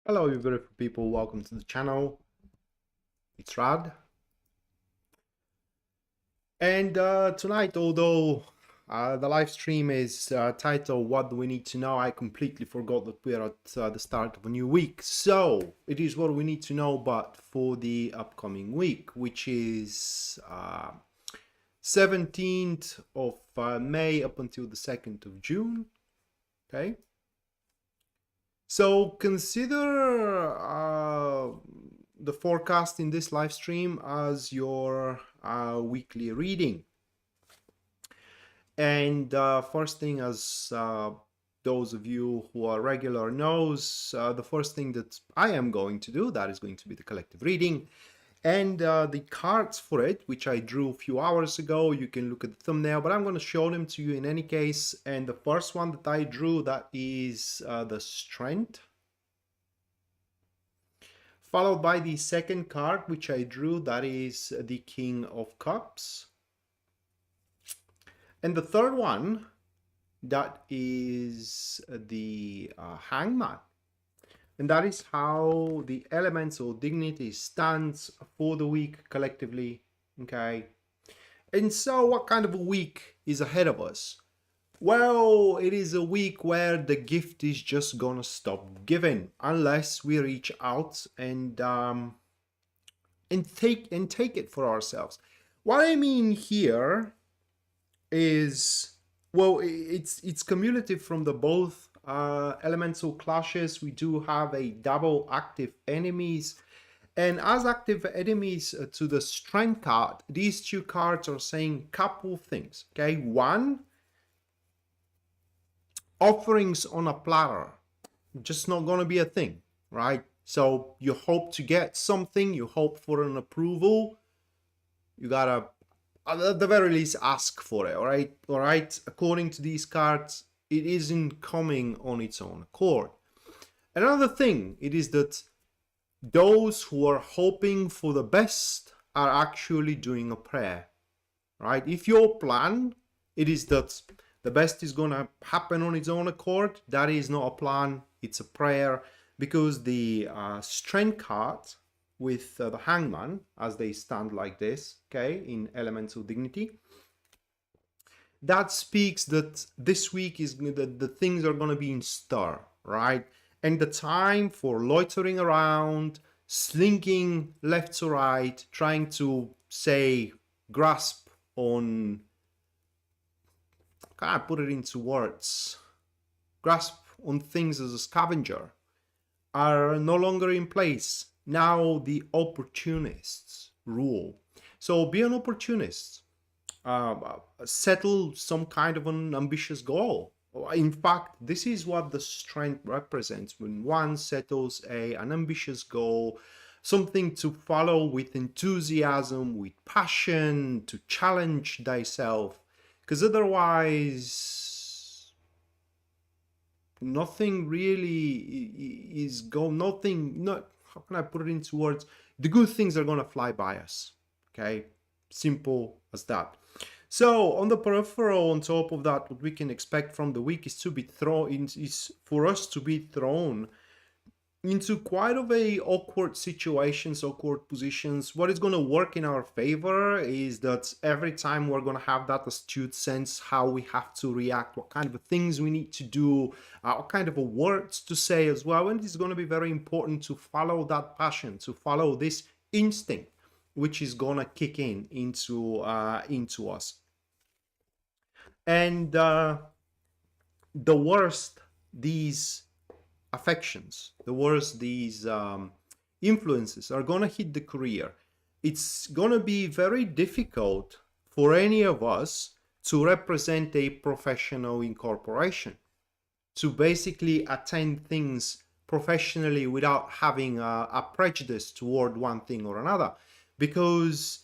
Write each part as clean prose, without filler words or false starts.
Hello, you beautiful people. Welcome to the channel. It's Rad. And tonight, although the live stream is titled What Do We Need to Know, I completely forgot that we are at the start of a new week. So it is what we need to know, but for the upcoming week, which is 17th of May up until the 2nd of June. Okay. So consider the forecast in this live stream as your weekly reading. And first thing, as those of you who are regular knows, the first thing that I am going to do, that is going to be the collective reading. And the cards for it, which I drew a few hours ago, you can look at the thumbnail, but I'm going to show them to you in any case. And the first one that I drew, that is the Strength. Followed by the second card, which I drew, that is the King of Cups. And the third one, that is the Hangman. And that is how the elemental dignity stands for the week collectively, okay? And so what kind of a week is ahead of us? Well, it is a week where the gift is just gonna stop giving unless we reach out and take it for ourselves. What I mean here is, well, it's cumulative from the both elemental clashes. We do have a double active enemies, and as active enemies to the Strength card, these two cards are saying couple things. Okay, one, offerings on a platter, just not gonna be a thing, right? So you hope to get something, you hope for an approval, you gotta at the very least ask for it. All right, according to these cards, it isn't coming on its own accord. Another thing, it is that those who are hoping for the best are actually doing a prayer, right? If your plan, it is that the best is gonna happen on its own accord, that is not a plan, it's a prayer, because the Strength card with the Hangman, as they stand like this, okay, in elemental dignity, that speaks that this week is the things are going to be in stir, right? And the time for loitering around, slinking left to right, trying to, say, grasp on, can I put it into words, grasp on things as a scavenger, are no longer in place. Now the opportunists rule. So be an opportunist. Settle some kind of an ambitious goal. In fact, this is what the Strength represents when one settles an ambitious goal, something to follow with enthusiasm, with passion, to challenge thyself, because otherwise nothing really is how can I put it into words? The good things are gonna fly by us. Okay, simple as that. So on the peripheral, on top of that, what we can expect from the week is for us to be thrown into quite of a awkward situations, awkward positions. What is going to work in our favor is that every time we're going to have that astute sense how we have to react, what kind of things we need to do, what kind of words to say as well. And it's going to be very important to follow that passion, to follow this instinct, which is going to kick into us. And the worst these affections, the worse these influences are going to hit the career, it's going to be very difficult for any of us to represent a professional incorporation, to basically attend things professionally without having a prejudice toward one thing or another, because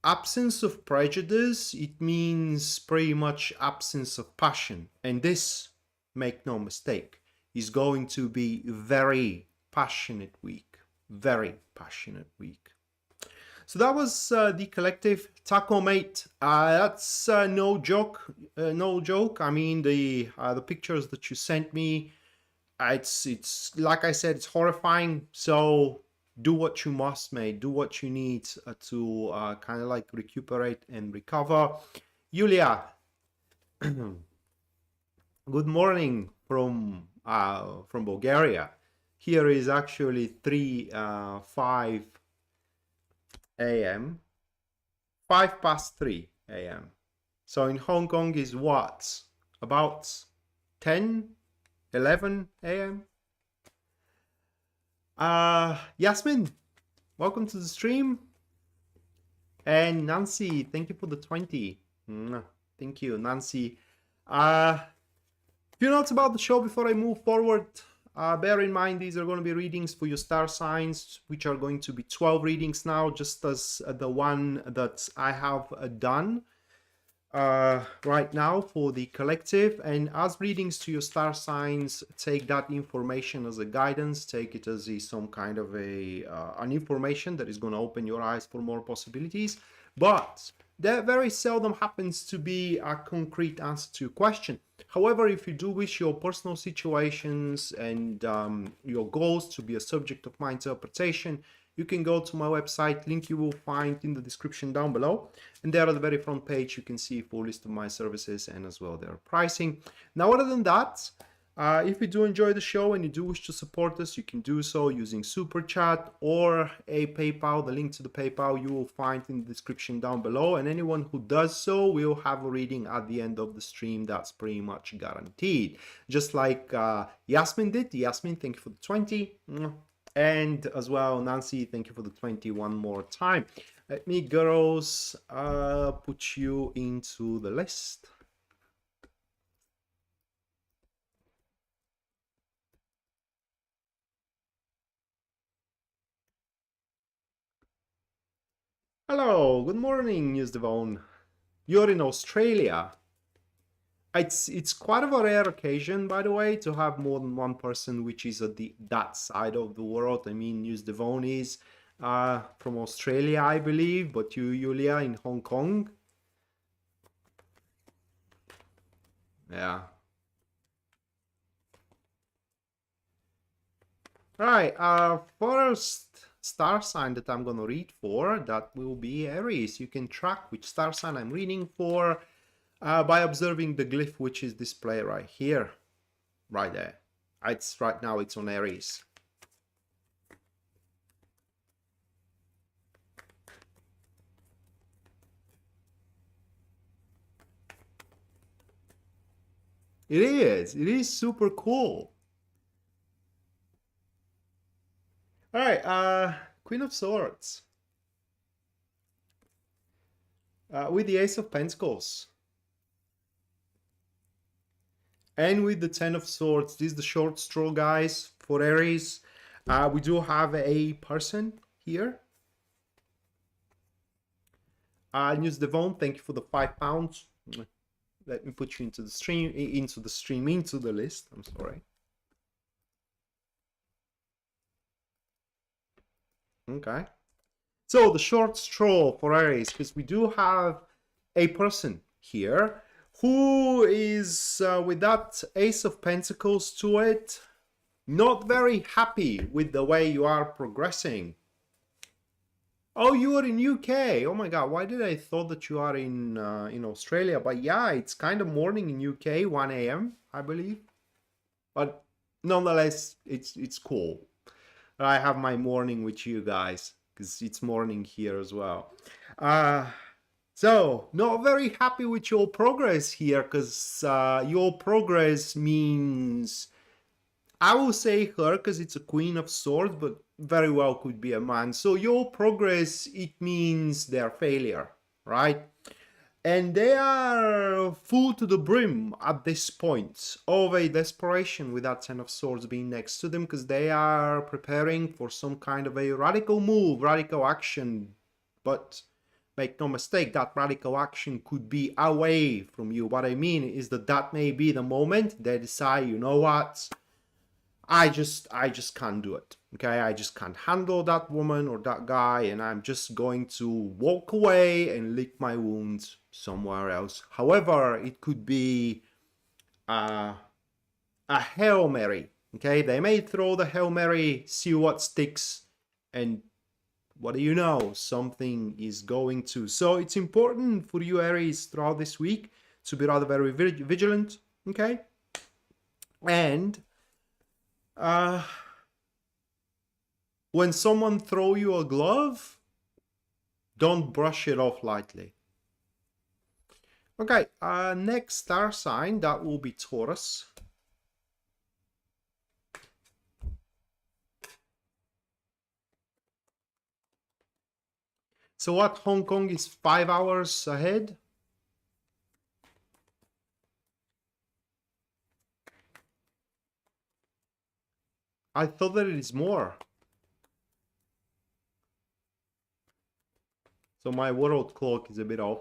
absence of prejudice, it means pretty much absence of passion, and this, make no mistake, is going to be very passionate week. Very passionate week. So that was the collective Taco Mate. That's no joke. No joke. I mean, the pictures that you sent me it's like I said, it's horrifying. So do what you must, mate. Do what you need to kind of like recuperate and recover. Yulia, good morning from Bulgaria. Here is actually 5 a.m. 5 past 3 a.m. So in Hong Kong is what? About 10, 11 a.m. Yasmin, welcome to the stream. And Nancy, thank you for the 20. Thank you, Nancy. Few notes about the show before I move forward. Bear in mind, these are going to be readings for your star signs, which are going to be 12 readings now, just as the one that I have done right now for the collective. And as readings to your star signs, take that information as a guidance, take it as some kind of an information that is going to open your eyes for more possibilities. But that very seldom happens to be a concrete answer to your question. However, if you do wish your personal situations and your goals to be a subject of my interpretation, you can go to my website, link you will find in the description down below. And there at the very front page, you can see a full list of my services and as well their pricing. Now, other than that, if you do enjoy the show and you do wish to support us, you can do so using Super Chat or a PayPal. The link to the PayPal you will find in the description down below. And anyone who does so will have a reading at the end of the stream. That's pretty much guaranteed. Just like Yasmin did. Yasmin, thank you for the 20. And as well, Nancy, thank you for the 20 one more time. Let me, girls, put you into the list. Hello, good morning, News Devon. You're in Australia. It's quite of a rare occasion, by the way, to have more than one person which is at that side of the world. I mean, News Devon is from Australia, I believe, but you, Yulia, in Hong Kong. Yeah. Right, first star sign that I'm going to read for, that will be Aries. You can track which star sign I'm reading for by observing the glyph which is displayed right here, right there. It's right now it's on Aries. It is super cool. All right, Queen of Swords with the Ace of Pentacles. And with the 10 of Swords. This is the short straw, guys, for Aries. We do have a person here. News Devon, thank you for the £5. Let me put you into the stream, into the list. I'm sorry. Okay. So the short straw for Aries, because we do have a person here who is with that Ace of Pentacles to it, not very happy with the way you are progressing. Oh, you are in UK. Oh my God, why did I thought that you are in Australia? But yeah, it's kind of morning in UK, 1 a.m. I believe. But nonetheless, it's cool. I have my morning with you guys because it's morning here as well. So, not very happy with your progress here because your progress means, I will say her because it's a Queen of Swords, but very well could be a man. So your progress, it means their failure, right? And they are full to the brim at this point of a desperation with that 10 of Swords being next to them because they are preparing for some kind of a radical move, radical action. But make no mistake, that radical action could be away from you. What I mean is that may be the moment they decide, you know what? I just can't do it. Okay, I just can't handle that woman or that guy, and I'm just going to walk away and lick my wounds somewhere else. However, it could be a Hail Mary. Okay, they may throw the Hail Mary, see what sticks, and what do you know? Something is going to. So it's important for you, Aries, throughout this week to be rather very vigilant. Okay, and when someone throw you a glove, don't brush it off lightly. Okay, next star sign, that will be Taurus. So what, Hong Kong is 5 hours ahead? I thought that it is more. So my world clock is a bit off.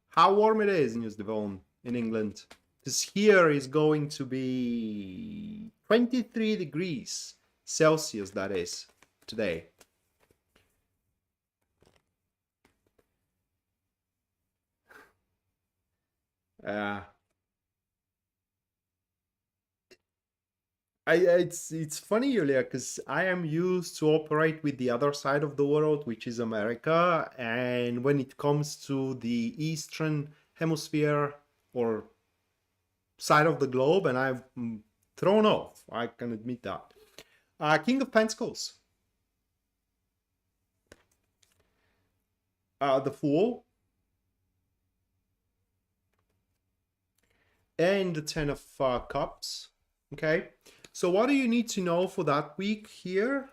How warm it is in Devon, in England? Because here is going to be 23 degrees Celsius, that is, today. It's funny, Julia, because I am used to operate with the other side of the world, which is America, and when it comes to the Eastern Hemisphere or side of the globe, and I've thrown off, I can admit that. King of Pentacles. The Fool. And the Ten of Cups. Okay. So what do you need to know for that week here?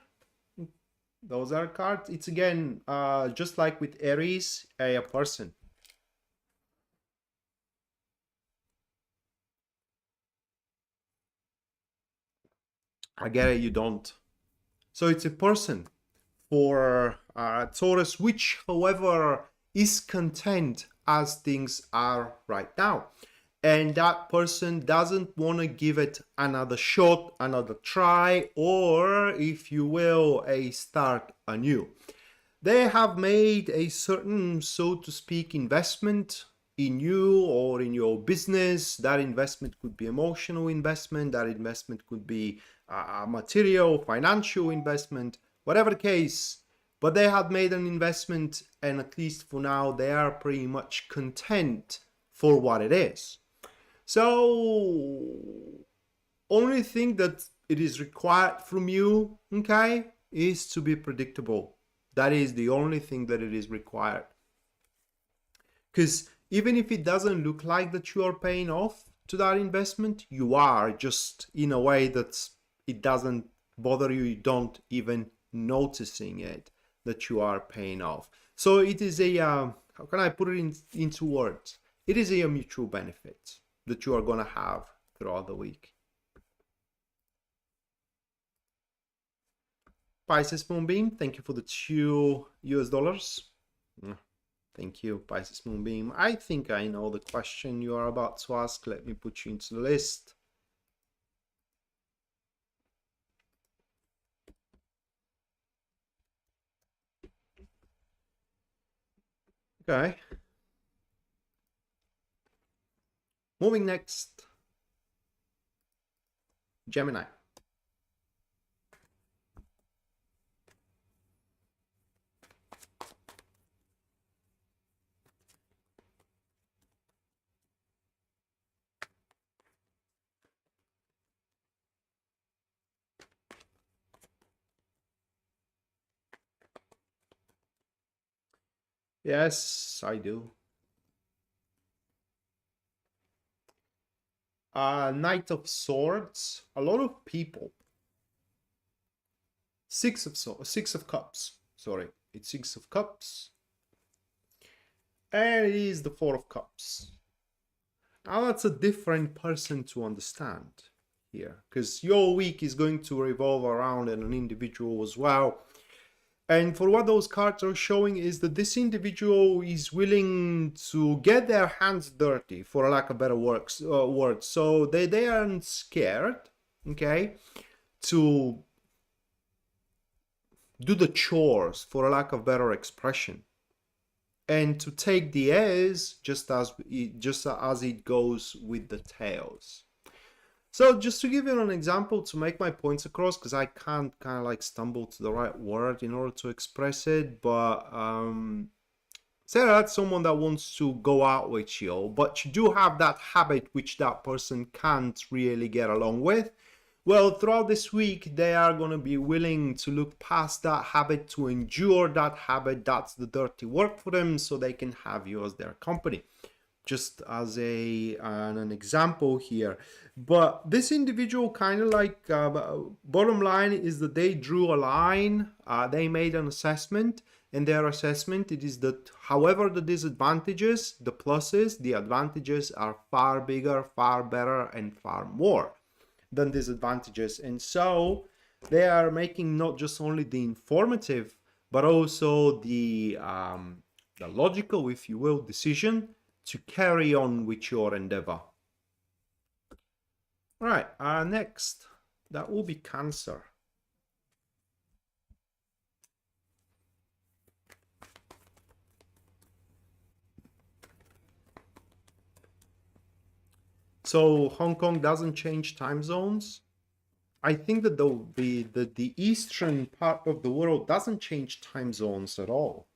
Those are cards. It's again, just like with Aries, a person. I get it, you don't. So it's a person for Taurus, which, however, is content as things are right now. And that person doesn't want to give it another shot, another try, or, if you will, a start anew. They have made a certain, so to speak, investment in you or in your business. That investment could be emotional investment, that investment could be material, financial investment, whatever the case. But they have made an investment, and at least for now, they are pretty much content for what it is. So, only thing that it is required from you, okay, is to be predictable. That is the only thing that it is required. Because even if it doesn't look like that you are paying off to that investment, you are, just in a way that it doesn't bother you, you don't even noticing it, that you are paying off. So it is a, how can I put it into words? It is a mutual benefit that you are going to have throughout the week. Pisces Moonbeam, thank you for the $2. Thank you, Pisces Moonbeam. I think I know the question you are about to ask. Let me put you into the list. Okay. Moving next. Gemini. Yes, I do. Knight of Swords. A lot of people. Six of Cups. Sorry, it's Six of Cups. And it is the Four of Cups. Now that's a different person to understand here, because your week is going to revolve around an individual as well. And for what those cards are showing is that this individual is willing to get their hands dirty, for lack of better words. So they aren't scared, okay, to do the chores, for lack of better expression, and to take the airs just as it goes with the tails. So just to give you an example to make my points across, because I can't kind of like stumble to the right word in order to express it, but say that's someone that wants to go out with you, but you do have that habit which that person can't really get along with. Well, throughout this week, they are going to be willing to look past that habit, to endure that habit. That's the dirty work for them, so they can have you as their company. Just as an example here. But this individual kind of like, bottom line is that they drew a line, they made an assessment, and their assessment it is that however the disadvantages, the pluses, the advantages are far bigger, far better, and far more than disadvantages. And so they are making not just only the informative, but also the logical, if you will, decision to carry on with your endeavor. All right, next, that will be Cancer. So Hong Kong doesn't change time zones. I think that the eastern part of the world doesn't change time zones at all.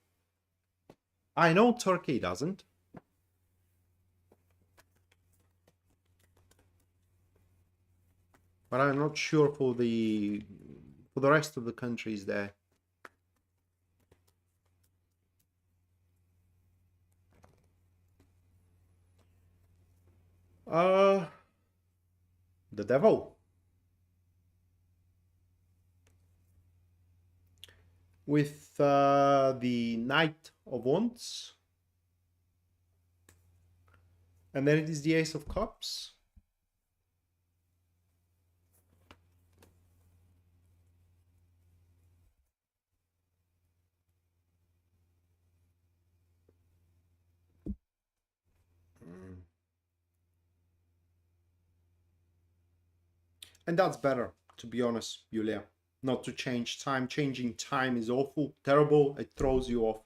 I know Turkey doesn't. But I'm not sure for the rest of the countries there. The Devil. With the Knight of Wands. And then it is the Ace of Cups. And that's better, to be honest, Yulia. Not to change time. Changing time is awful, terrible. It throws you off.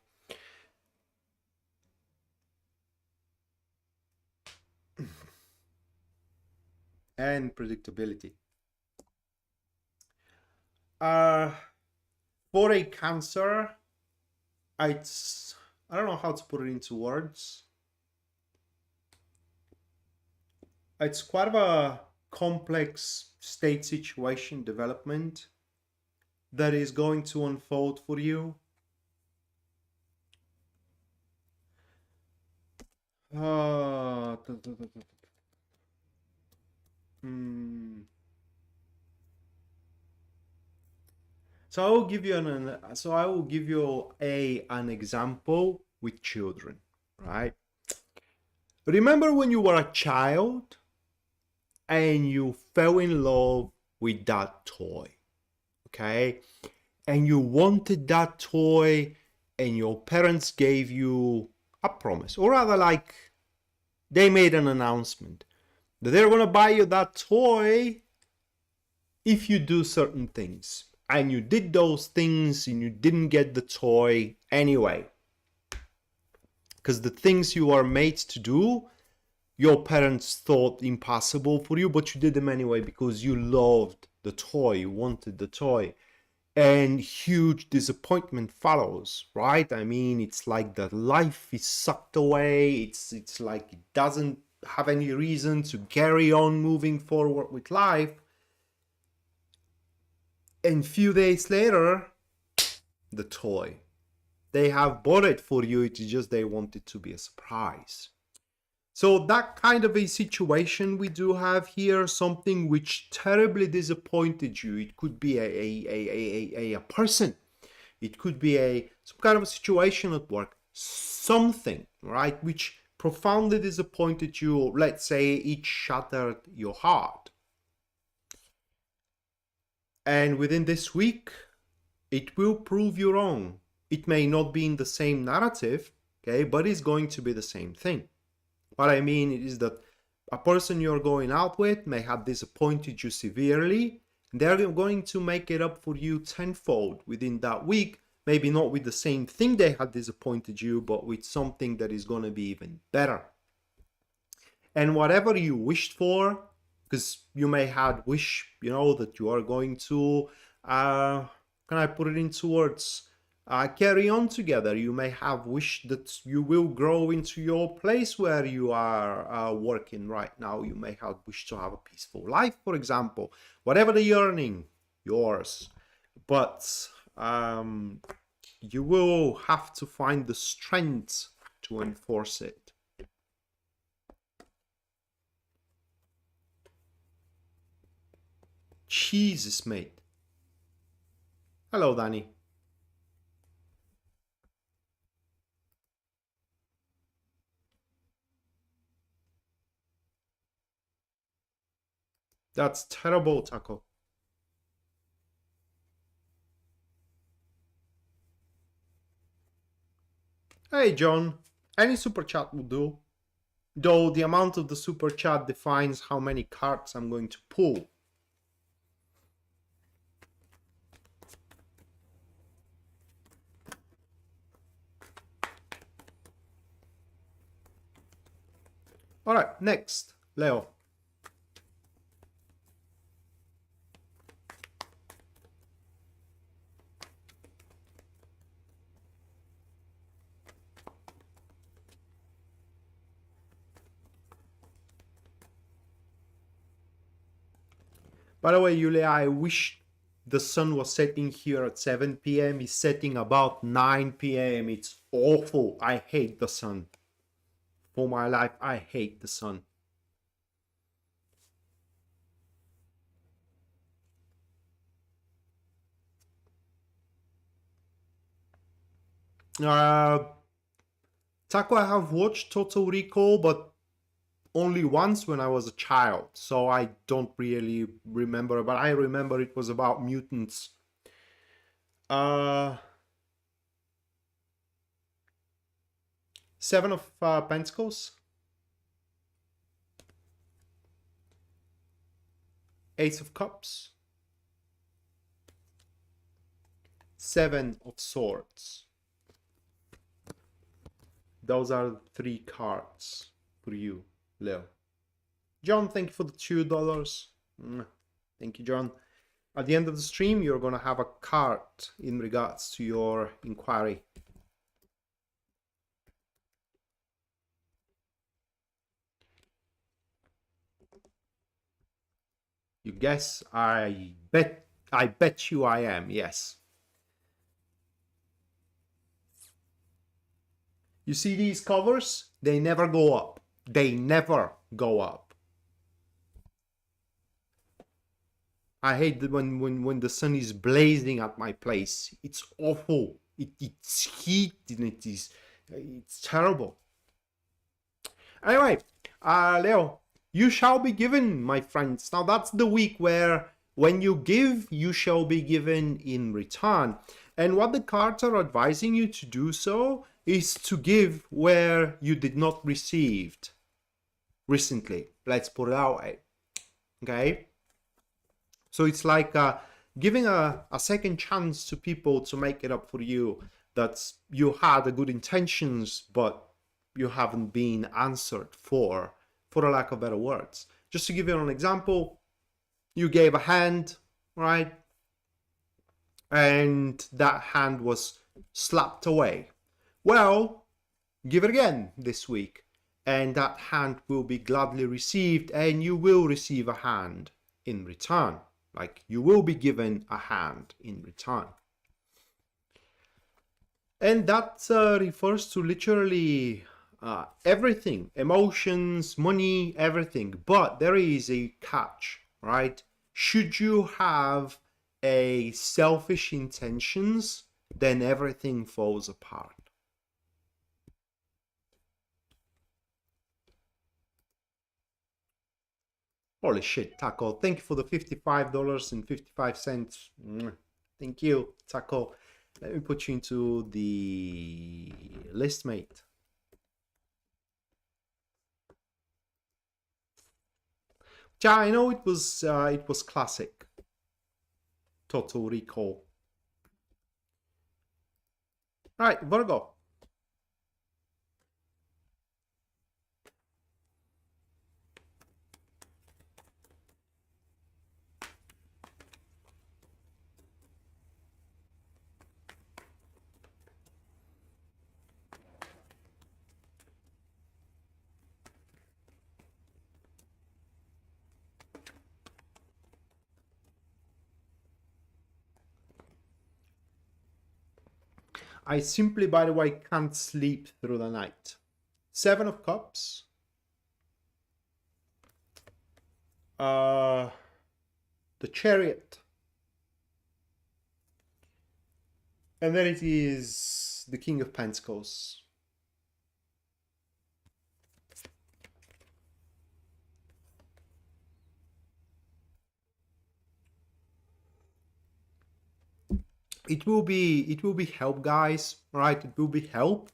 And predictability. For a Cancer, I don't know how to put it into words. It's quite of a complex state situation development that is going to unfold for you. So I will give you an example with children, right? Remember when you were a child and you fell in love with that toy, okay? And you wanted that toy and your parents gave you a promise, or rather like they made an announcement that they're gonna buy you that toy if you do certain things. And you did those things and you didn't get the toy anyway. Because the things you are made to do, your parents thought impossible for you, but you did them anyway because you loved the toy, you wanted the toy. And huge disappointment follows, right? I mean, it's like the life is sucked away. It's like it doesn't have any reason to carry on moving forward with life. And few days later, the toy. They have bought it for you, it's just they want it to be a surprise. So that kind of a situation we do have here, something which terribly disappointed you. It could be a person. It could be some kind of a situation at work. Something, right, which profoundly disappointed you, or let's say it shattered your heart. And within this week, it will prove you wrong. It may not be in the same narrative, okay, but it's going to be the same thing. What I mean is that a person you're going out with may have disappointed you severely. They're going to make it up for you tenfold within that week. Maybe not with the same thing they had disappointed you, but with something that is going to be even better. And whatever you wished for, because you may had wish, you know, that you are going to, can I put it into words? Carry on together. You may have wished that you will grow into your place where you are working right now. You may have wished to have a peaceful life, for example. Whatever the yearning, yours. But you will have to find the strength to enforce it. Jesus, mate. Hello, Danny. That's terrible, Taco. Hey, John. Any super chat will do. Though the amount of the super chat defines how many cards I'm going to pull. All right, next, Leo. By the way, Yulia, I wish the sun was setting here at 7 p.m. It's setting about 9 p.m. It's awful. I hate the sun. For my life, I hate the sun. Taco, I have watched Total Recall, but only once when I was a child, so I don't really remember, but I remember it was about mutants. Seven of Pentacles. Ace of Cups. Seven of Swords. Those are 3 cards for you, Leo. John, thank you for the $2. Thank you, John. At the end of the stream, you're going to have a card in regards to your inquiry. You guess? I bet you I am, yes. You see these covers? They never go up. They never go up. I hate when the sun is blazing at my place. It's awful. It's heat and it's terrible. Anyway, Leo, you shall be given, my friends. Now that's the week where when you give, you shall be given in return. And what the cards are advising you to do so is to give where you did not receive recently. Let's put it that way. Okay? So it's like giving a second chance to people to make it up for you that you had a good intentions, but you haven't been answered for a lack of better words. Just to give you an example, you gave a hand, right? And that hand was slapped away. Well, give it again this week, and that hand will be gladly received, and you will receive a hand in return. Like, you will be given a hand in return. And that refers to literally everything, emotions, money, everything. But there is a catch, right? Should you have a selfish intentions, then everything falls apart. Holy shit, Taco. Thank you for the $55.55. Thank you, Taco. Let me put you into the list, mate. Yeah, I know it was classic. Total Recall. All right, Virgo. I simply, by the way, can't sleep through the night. 7 of Cups. The Chariot. And then it is the King of Pentacles. It will be help, guys, right? It will be help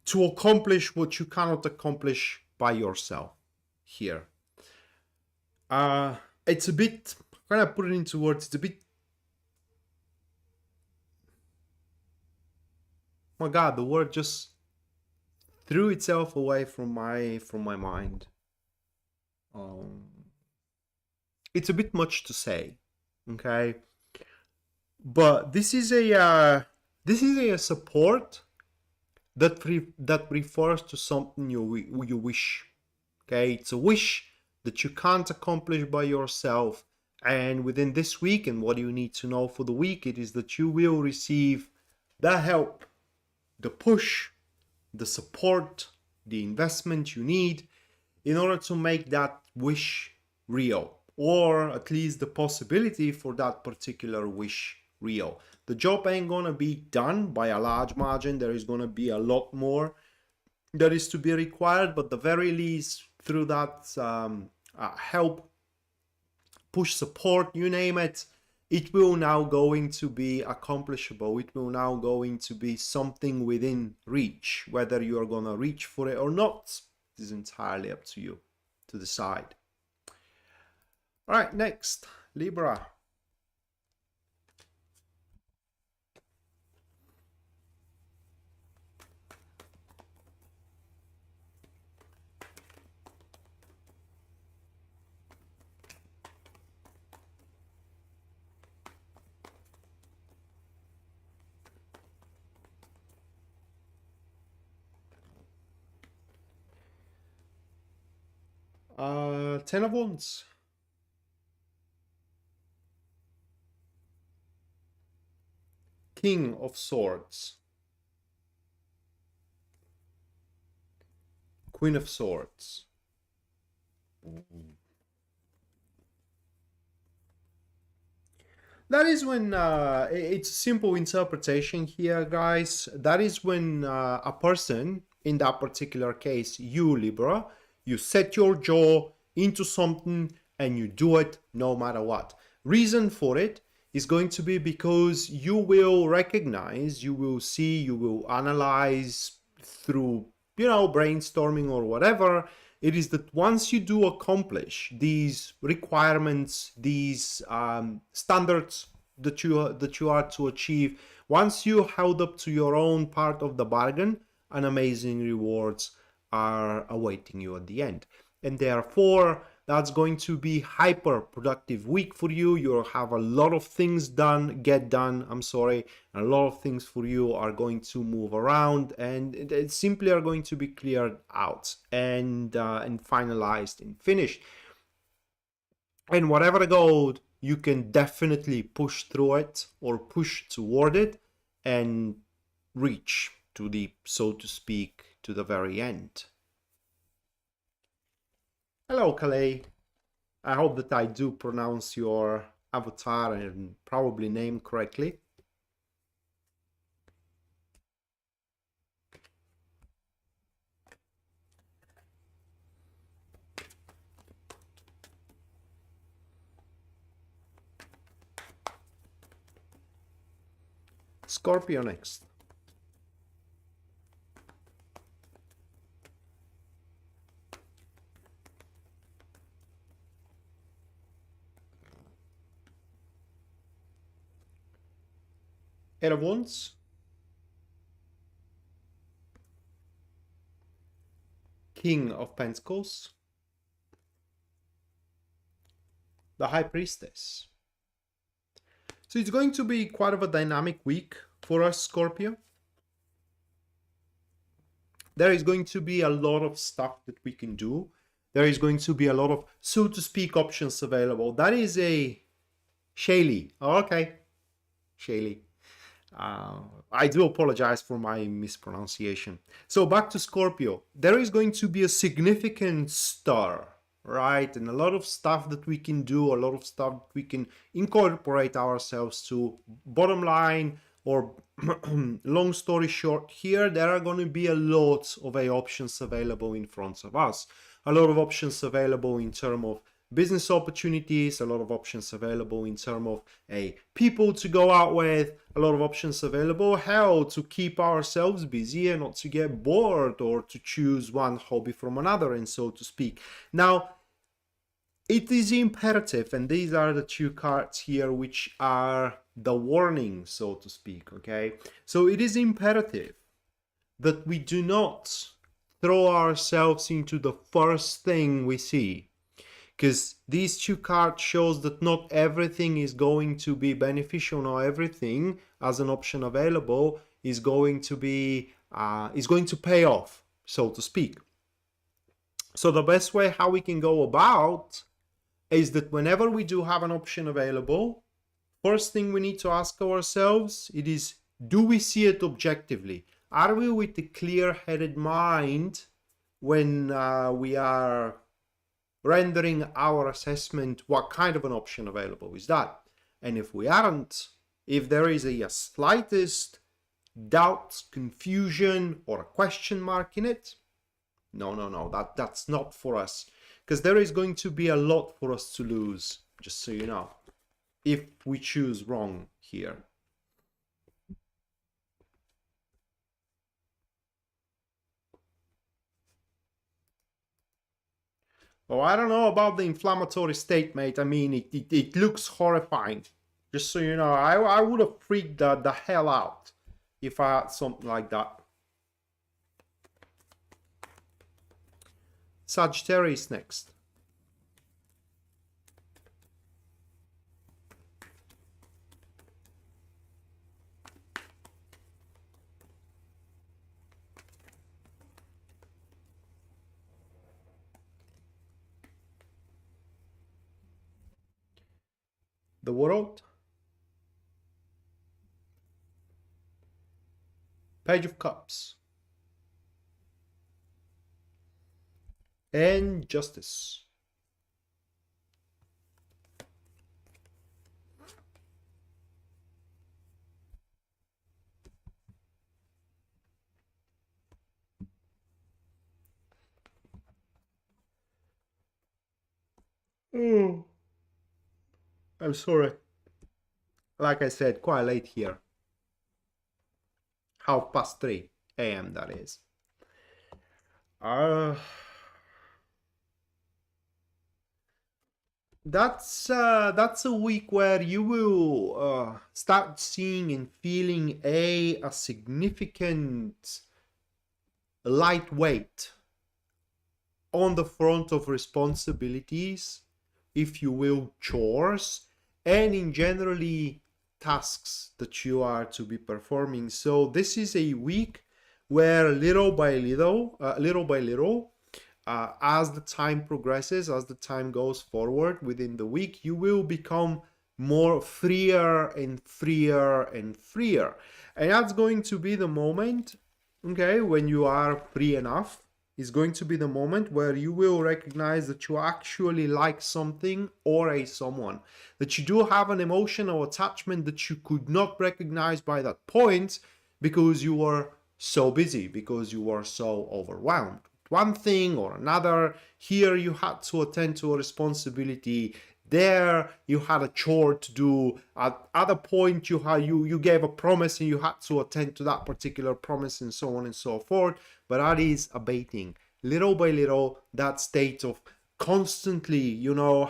to accomplish what you cannot accomplish by yourself here. It's a bit, when I put it into words, it's a bit, my God, the word just threw itself away from my mind. It's a bit much to say, okay? But this is a support that refers to something you wish. Okay, it's a wish that you can't accomplish by yourself. And within this week, and what you need to know for the week, it is that you will receive the help, the push, the support, the investment you need in order to make that wish real, or at least the possibility for that particular wish real. The job ain't gonna be done by a large margin. There is gonna be a lot more that is to be required, but the very least, through that help, push, support, you name it, it will now going to be accomplishable. It will now going to be something within reach. Whether you are gonna reach for it or not is entirely up to you to decide. All right, next, Libra. Ten of Wands. King of Swords. Queen of Swords. That is when, it's a simple interpretation here, guys. That is when a person, in that particular case, you, Libra, you set your jaw into something and you do it no matter what. Reason for it is going to be because you will recognize, you will see, you will analyze through, you know, brainstorming or whatever. It is that once you do accomplish these requirements, these standards that you are to achieve, once you held up to your own part of the bargain, an amazing rewards are awaiting you at the end. And therefore, that's going to be hyper productive week for you. You'll have a lot of things get done, and a lot of things for you are going to move around, and it simply are going to be cleared out and finalized and finished. And whatever the goal, you can definitely push through it or push toward it and reach to the, so to speak, to the very end. Hello, Calais. I hope that I do pronounce your avatar and probably name correctly. Scorpio next. Eight of Wands. King of Pentacles. The High Priestess. So it's going to be quite of a dynamic week for us, Scorpio. There is going to be a lot of stuff that we can do. There is going to be a lot of, so to speak, options available. That is a Shaylee. Oh, okay. Shaylee. I do apologize for my mispronunciation. So back to Scorpio. There is going to be a significant stir, right? And a lot of stuff that we can do, a lot of stuff we can incorporate ourselves to. Bottom line, or long story short here, there are going to be a lot of options available in front of us. A lot of options available in terms of business opportunities, a lot of options available in terms of people to go out with, a lot of options available how to keep ourselves busy and not to get bored or to choose one hobby from another, and so to speak. Now, it is imperative, and these are the two cards here which are the warning, so to speak, okay? So it is imperative that we do not throw ourselves into the first thing we see, because these two cards shows that not everything is going to be beneficial. Not everything as an option available is going to be is going to pay off, so to speak. So the best way how we can go about is that whenever we do have an option available, first thing we need to ask ourselves, it is, do we see it objectively? Are we with a clear-headed mind when we are rendering our assessment? What kind of an option available is that? And if we aren't, if there is a slightest doubt, confusion, or a question mark in it, no, that's not for us, because there is going to be a lot for us to lose, just so you know, if we choose wrong here. Oh, I don't know about the inflammatory state, mate. I mean, it looks horrifying. Just so you know, I would have freaked the hell out if I had something like that. Sagittarius next. The World. Page of Cups. And Justice. Oh, I'm sorry. Like I said, quite late here. 3:30 a.m. that is. That's a week where you will start seeing and feeling a significant lightweight on the front of responsibilities, if you will, chores, and in generally tasks that you are to be performing. So this is a week where little by little, as the time progresses, as the time goes forward within the week, you will become more freer and freer and freer. And that's going to be the moment, okay, when you are free enough, is going to be the moment where you will recognize that you actually like something or a someone, that you do have an emotional attachment that you could not recognize by that point because you were so busy, because you were so overwhelmed. One thing or another. Here you had to attend to a responsibility. There you had a chore to do. At other point you gave a promise and you had to attend to that particular promise, and so on and so forth. But that is abating little by little. That state of constantly,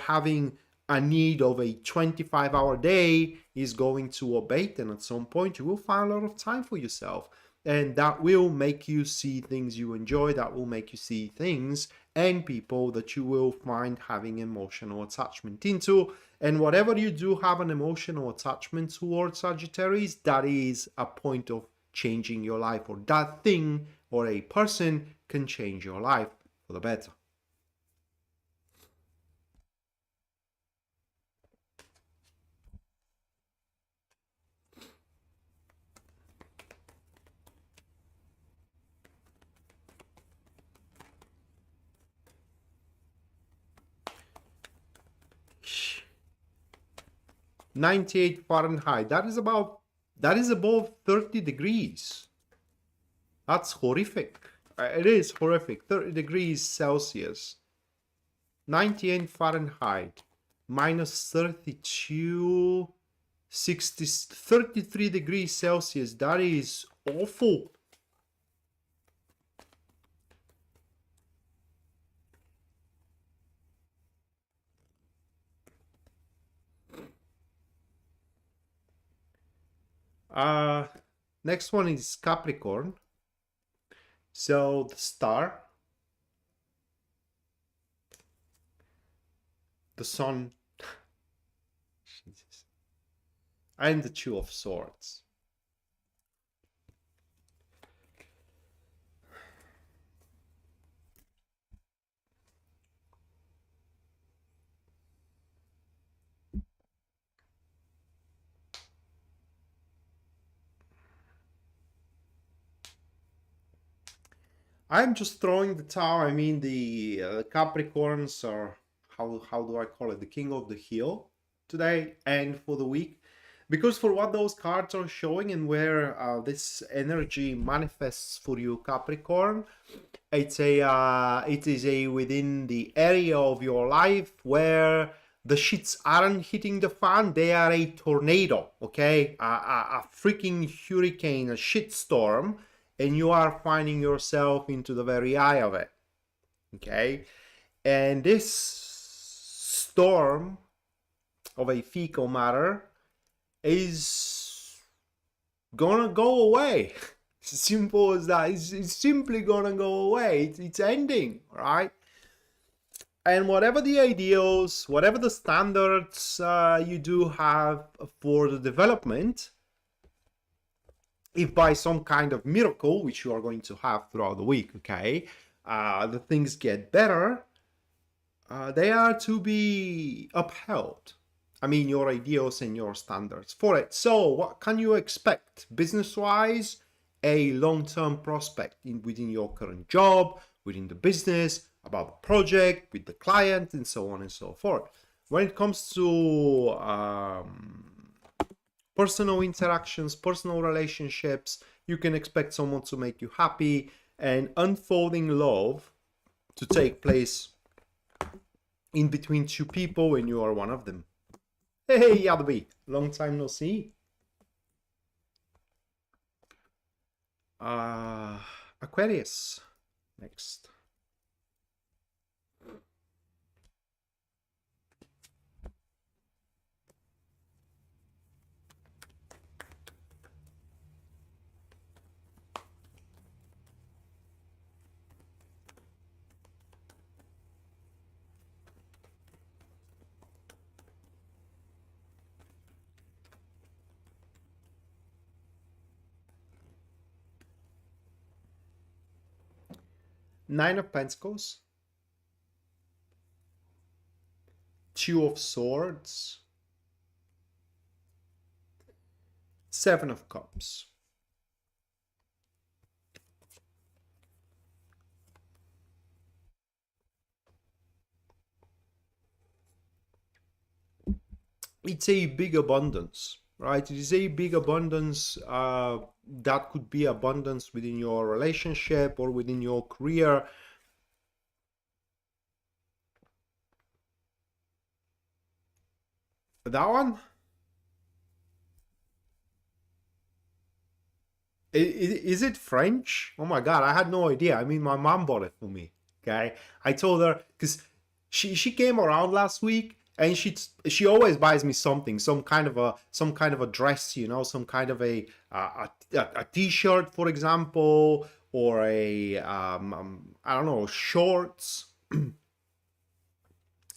having a need of a 25-hour day is going to abate, and at some point you will find a lot of time for yourself. And that will make you see things you enjoy. That will make you see things and people that you will find having emotional attachment into. And whatever you do have an emotional attachment towards, Sagittarius, that is a point of changing your life, or that thing or a person can change your life for the better. 98 Fahrenheit. That is above 30 degrees. That's horrific. It is horrific. 30 degrees Celsius. 98 Fahrenheit. Minus 32. 33 degrees Celsius. That is awful. Next one is Capricorn. So the star, the sun, Jesus, and the Two of Swords. I'm just throwing the towel. I mean, the Capricorns are, how do I call it, the king of the hill today and for the week, because for what those cards are showing and where this energy manifests for you, Capricorn, it is a within the area of your life where the shits aren't hitting the fan. They are a tornado, okay, a freaking hurricane, a shitstorm, and you are finding yourself into the very eye of it, okay? And this storm of a fecal matter is gonna go away. Simple as that. It's simply gonna go away. It's ending, right? And whatever the ideals, whatever the standards you do have for the development, if by some kind of miracle, which you are going to have throughout the week, okay, the things get better, they are to be upheld. I mean, your ideals and your standards for it. So what can you expect? Business-wise, a long-term prospect within your current job, within the business, about the project, with the client, and so on and so forth. When it comes to personal interactions, personal relationships, you can expect someone to make you happy and unfolding love to take place in between two people and you are one of them. Hey, Yadabi, long time no see. Aquarius, next. Nine of Pentacles, Two of Swords, Seven of Cups. It's a big abundance, right? It is a big abundance. That could be abundance within your relationship or within your career. That one? Is it French? Oh my God, I had no idea. I mean, my mom bought it for me, okay? I told her, because she came around last week, and she always buys me something, some kind of a dress, you know, some kind of a t-shirt, for example, or a I don't know, shorts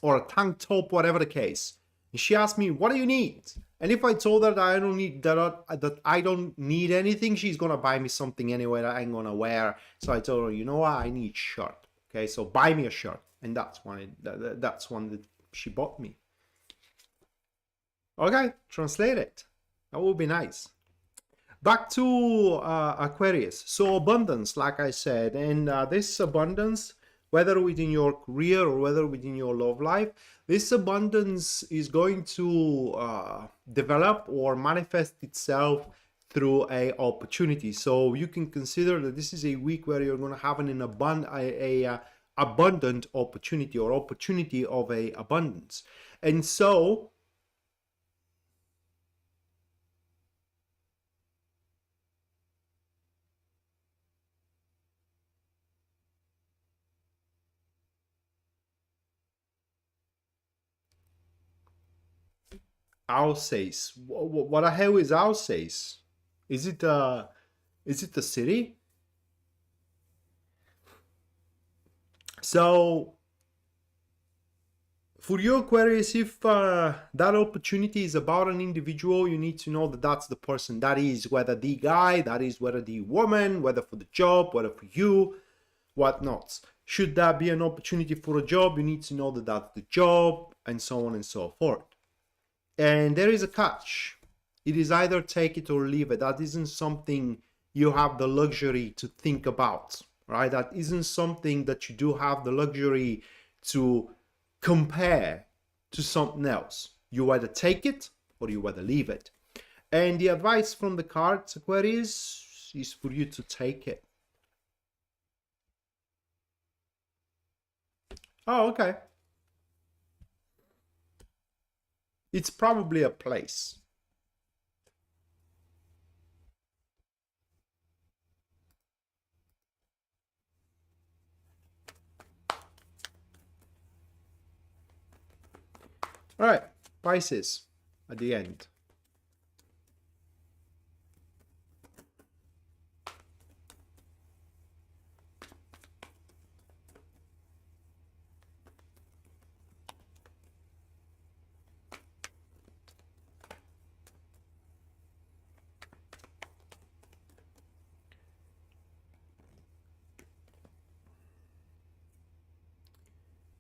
or a tank top, whatever the case. And she asked me, "What do you need?" And if I told her that I don't need anything, she's gonna buy me something anyway that I'm gonna wear. So I told her, you know what, I need shirt. Okay, so buy me a shirt, and that's one that she bought me. Okay, translate it. That would be nice. Back to Aquarius. So abundance, like I said, and this abundance, whether within your career or whether within your love life, This abundance is going to develop or manifest itself through a opportunity. So you can consider that this is a week where you're going to have an abundant opportunity, or opportunity of a abundance. And so Alsace. What the hell is Alsace? Is it the city? So for you, Aquarius, if that opportunity is about an individual, you need to know that that's the person. That is whether the guy, that is whether the woman, whether for the job, whether for you, whatnot. Should that be an opportunity for a job, you need to know that that's the job, and so on and so forth. And there is a catch. It is either take it or leave it. That isn't something you have the luxury to think about, right? That isn't something that you do have the luxury to compare to something else. You either take it or you either leave it. And the advice from the cards, Aquarius, is for you to take it. Oh, okay. It's probably a place. All right, Pisces at the end.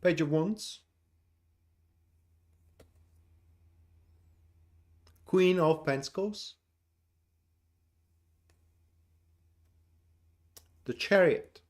Page of Wands. Queen of Pentacles. The Chariot.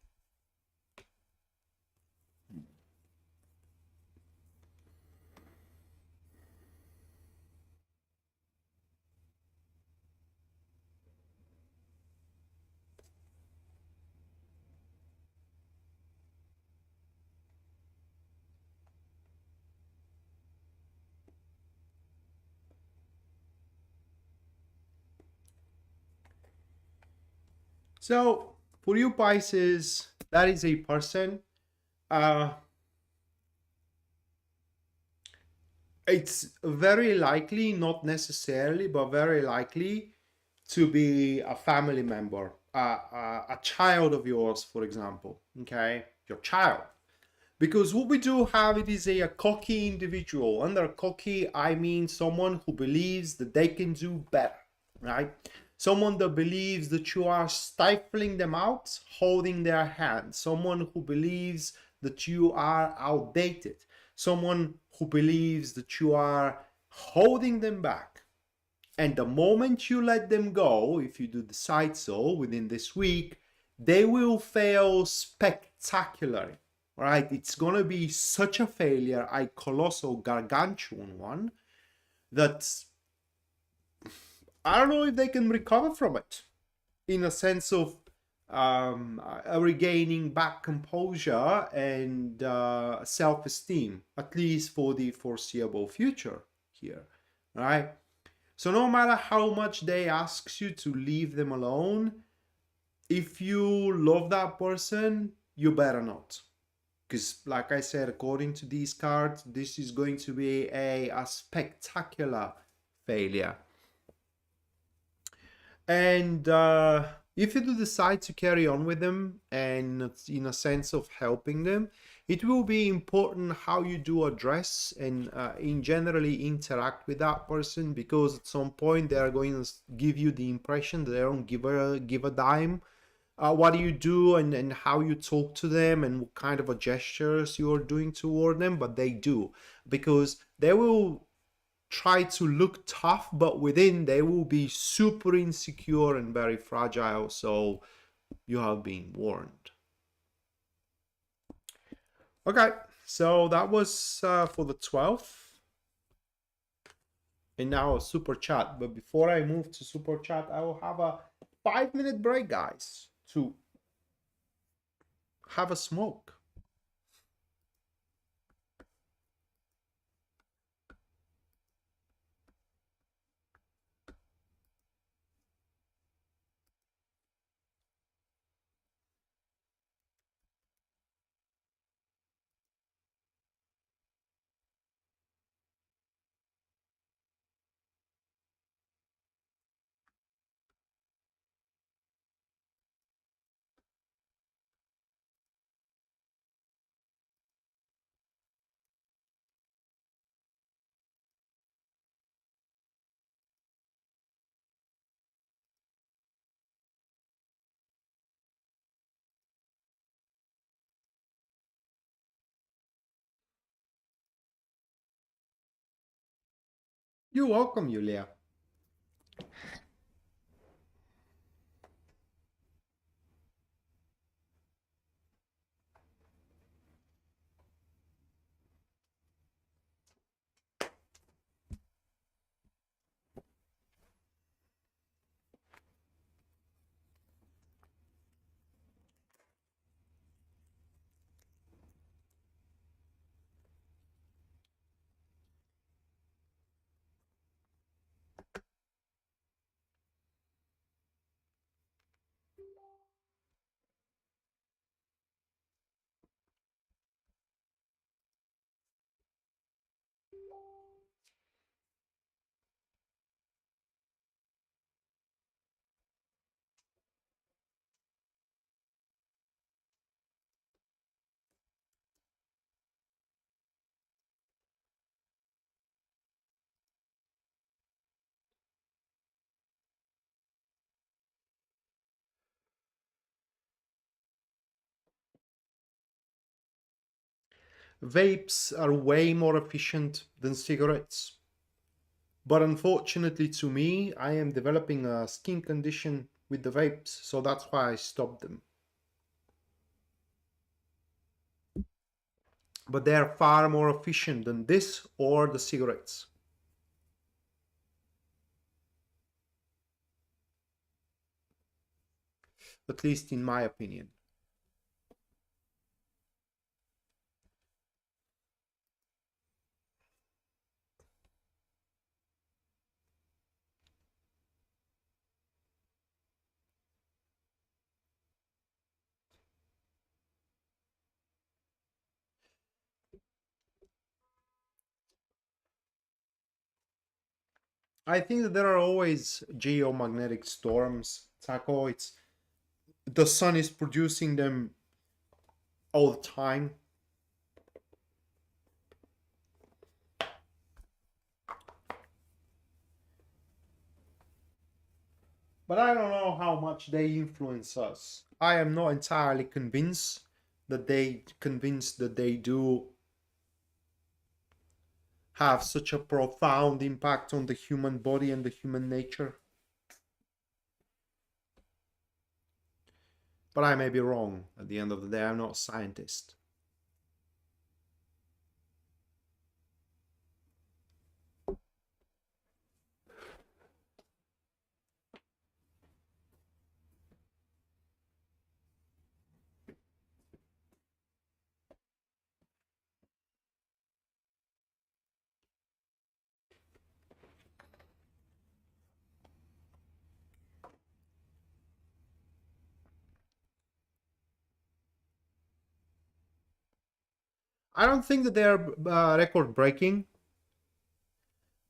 So for you, Pisces, that is a person. It's very likely, not necessarily, but very likely to be a family member, a child of yours, for example. Okay, your child. Because what we do have, it is a cocky individual. Under cocky, I mean someone who believes that they can do better, right? Someone that believes that you are stifling them out, holding their hand. Someone who believes that you are outdated. Someone who believes that you are holding them back. And the moment you let them go, if you do decide so within this week, they will fail spectacularly, right? It's going to be such a failure, a colossal gargantuan one, that I don't know if they can recover from it in a sense of regaining back composure and self-esteem, at least for the foreseeable future here, right? So no matter how much they ask you to leave them alone, if you love that person, you better not. Because like I said, according to these cards, this is going to be a spectacular failure. And if you do decide to carry on with them and in a sense of helping them, it will be important how you do address and in generally interact with that person, because at some point they are going to give you the impression that they don't give a dime. What do you do and how you talk to them and what kind of gestures you're doing toward them, but they do, because they will try to look tough, but within they will be super insecure and very fragile. So you have been warned. Okay, So that was for the 12th. And now a super chat. But before I move to super chat, I will have a 5-minute break, guys, to have a smoke. You're welcome, Yulia. Vapes are way more efficient than cigarettes. But unfortunately to me, I am developing a skin condition with the vapes, so that's why I stopped them. But they are far more efficient than this or the cigarettes. At least in my opinion. I think that there are always geomagnetic storms, Taco. It's the sun is producing them all the time. But I don't know how much they influence us. I am not entirely convinced that they do have such a profound impact on the human body and the human nature. But I may be wrong. At the end of the day, I'm not a scientist. I don't think that they are record breaking,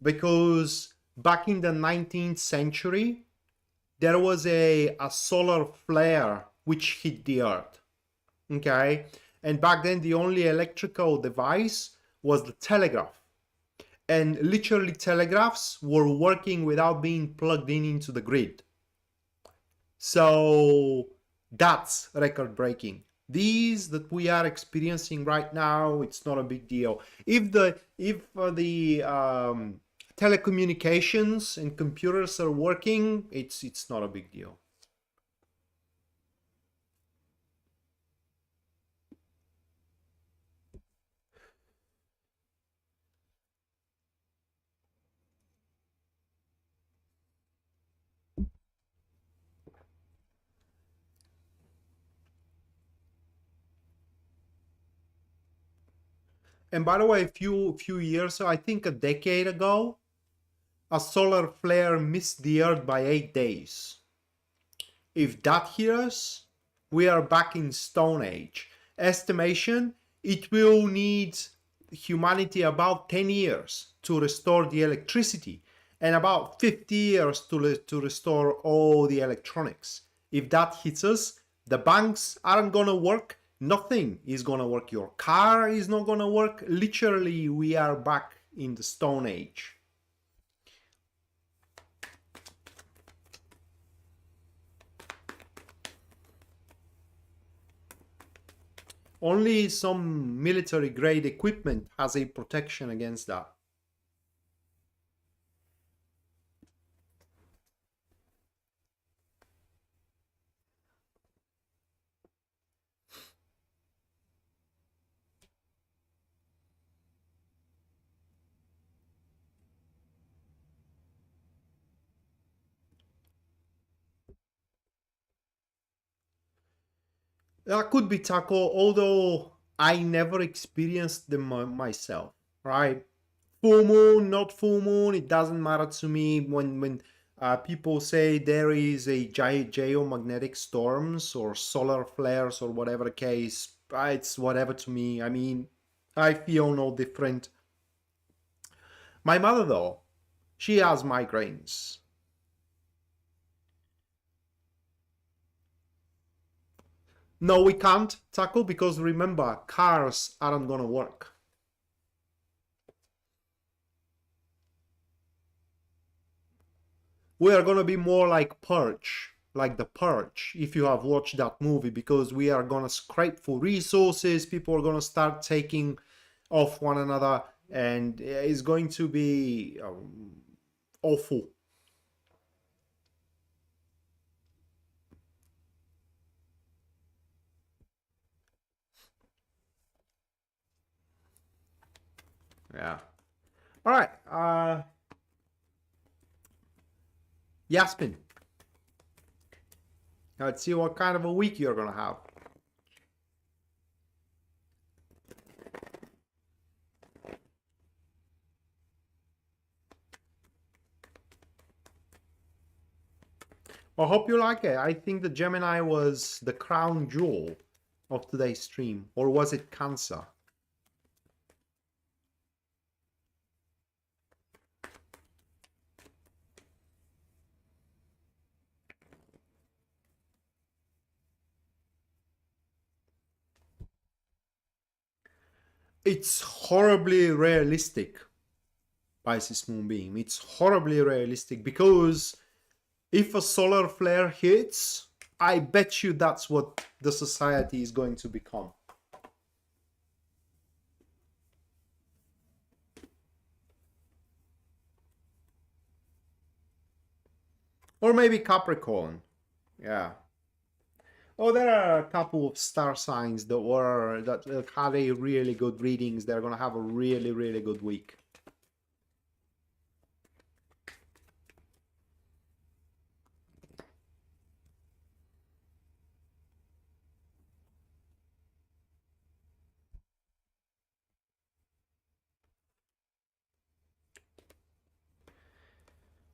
because back in the 19th century, there was a solar flare which hit the earth. Okay? And back then, the only electrical device was the telegraph. And literally, telegraphs were working without being plugged in into the grid. So that's record breaking. These that we are experiencing right now, it's not a big deal. If the telecommunications and computers are working, it's not a big deal. And by the way, a few years, I think a decade ago, a solar flare missed the Earth by 8 days. If that hears, we are back in Stone Age. Estimation, it will need humanity about 10 years to restore the electricity and about 50 years to restore all the electronics. If that hits us, the banks aren't gonna work, nothing is gonna work, your car is not gonna work. Literally, we are back in the Stone Age. Only some military grade equipment has a protection against that. That could be Taco, although I never experienced them myself, right? Full moon, not full moon, it doesn't matter to me. When people say there is a geomagnetic storms or solar flares or whatever the case, it's whatever to me. I mean, I feel no different. My mother, though, she has migraines. No, we can't tackle because remember, cars aren't gonna work. We are gonna be more like Purge, like the Purge, if you have watched that movie, because we are gonna scrape for resources, people are gonna start taking off one another, and it's going to be awful. Yeah. All right. Yasmin, let's see what kind of a week you're gonna have. I hope you like it. I think the Gemini was the crown jewel of today's stream, or was it Cancer? It's horribly realistic, Pisces Moonbeam. It's horribly realistic because if a solar flare hits, I bet you that's what the society is going to become. Or maybe Capricorn. Yeah. Oh, there are a couple of star signs that had a really good readings. They're gonna have a really, really good week.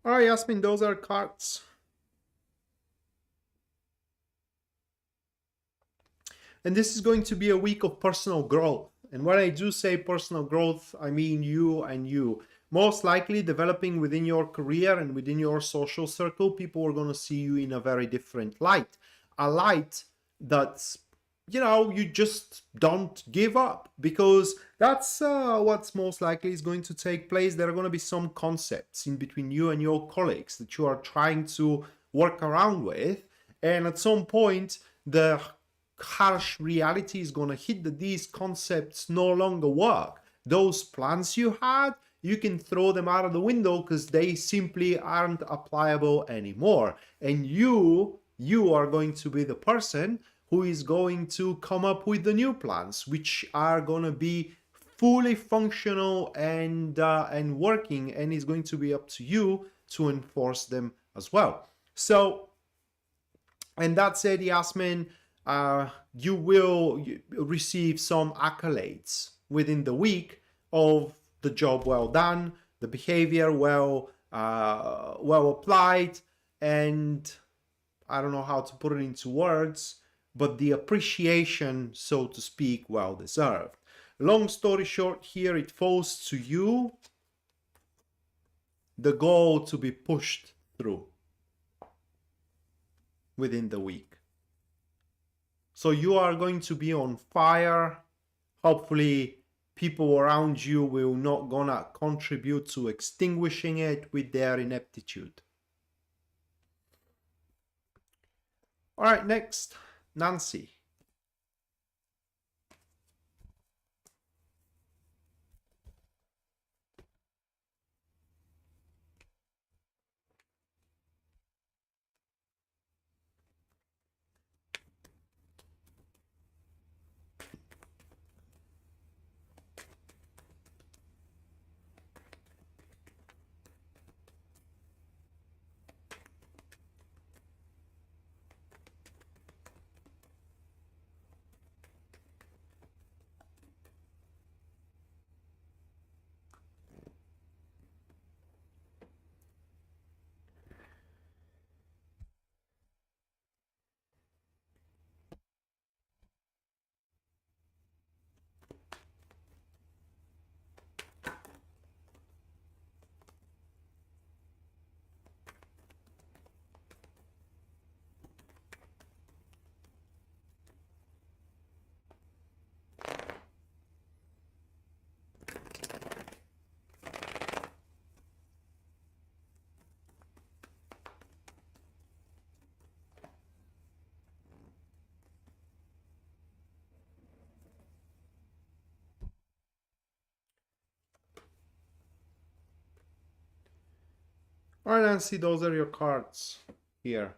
All right, Yasmin, those are cards. And this is going to be a week of personal growth. And when I do say personal growth, I mean you and you. Most likely developing within your career and within your social circle, people are going to see you in a very different light. A light that's, you know, you just don't give up, because that's what's most likely is going to take place. There are going to be some concepts in between you and your colleagues that you are trying to work around with. And at some point, the harsh reality is going to hit that these concepts no longer work. Those plans you had, you can throw them out of the window because they simply aren't applicable anymore. And you are going to be the person who is going to come up with the new plans, which are going to be fully functional and working, and it's going to be up to you to enforce them as well. So, and that said, Yasmin, you will receive some accolades within the week of the job well done, the behavior well applied, and I don't know how to put it into words, but the appreciation, so to speak, well deserved. Long story short, here it falls to you, the goal to be pushed through within the week. So you are going to be on fire. Hopefully people around you will not gonna contribute to extinguishing it with their ineptitude. All right, next, Nancy. All right, Nancy, those are your cards here.